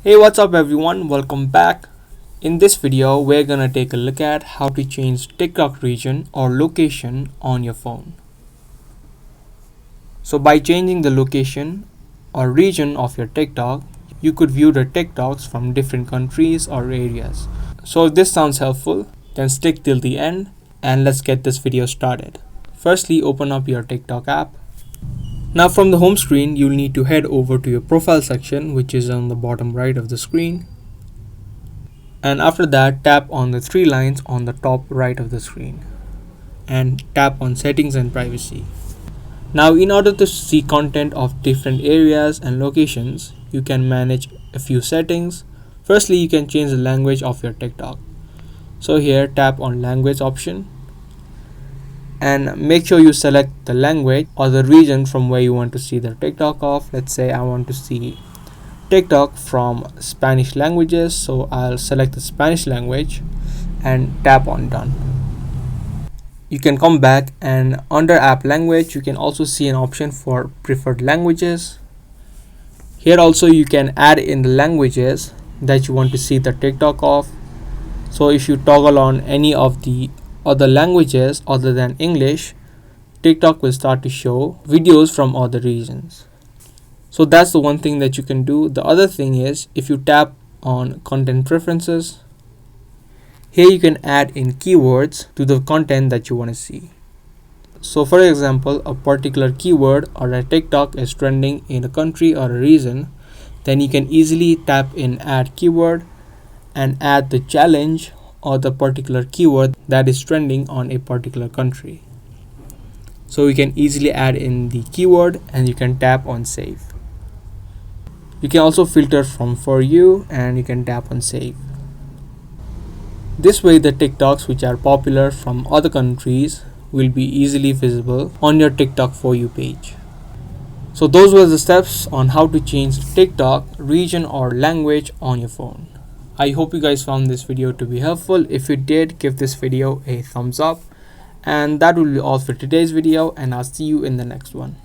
Hey, what's up everyone? Welcome back. In this video, we're gonna take a look at how to change TikTok region or location on your phone. So by changing the location or region of your TikTok, you could view the TikToks from different countries or areas. So if this sounds helpful, then stick till the end and let's get this video started. Firstly, open up your TikTok app. Now from the home screen, you'll need to head over to your profile section, which is on the bottom right of the screen. And after that, tap on the three lines on the top right of the screen and tap on settings and privacy. Now in order to see content of different areas and locations, you can manage a few settings. Firstly, you can change the language of your TikTok. So here, tap on language option and make sure you select the language or the region from where you want to see the TikTok of. Let's say I want to see TikTok from Spanish languages, so I'll select the Spanish language and tap on done. You can come back and under app language you can also see an option for preferred languages. Here also you can add in the languages that you want to see the TikTok of. So if you toggle on any of the other languages other than English, TikTok will start to show videos from other regions. So that's the one thing that you can do. The other thing is, if you tap on content preferences, here you can add in keywords to the content that you want to see. So for example, a particular keyword or a TikTok is trending in a country or a region, then you can easily tap in add keyword and add the challenge or the particular keyword that is trending on a particular country. So you can easily add in the keyword and you can tap on save. You can also filter from for you and you can tap on save. This way the TikToks which are popular from other countries will be easily visible on your TikTok for you page. So those were the steps on how to change TikTok region or language on your phone. I hope you guys found this video to be helpful. If you did, give this video a thumbs up. And that will be all for today's video, and I'll see you in the next one.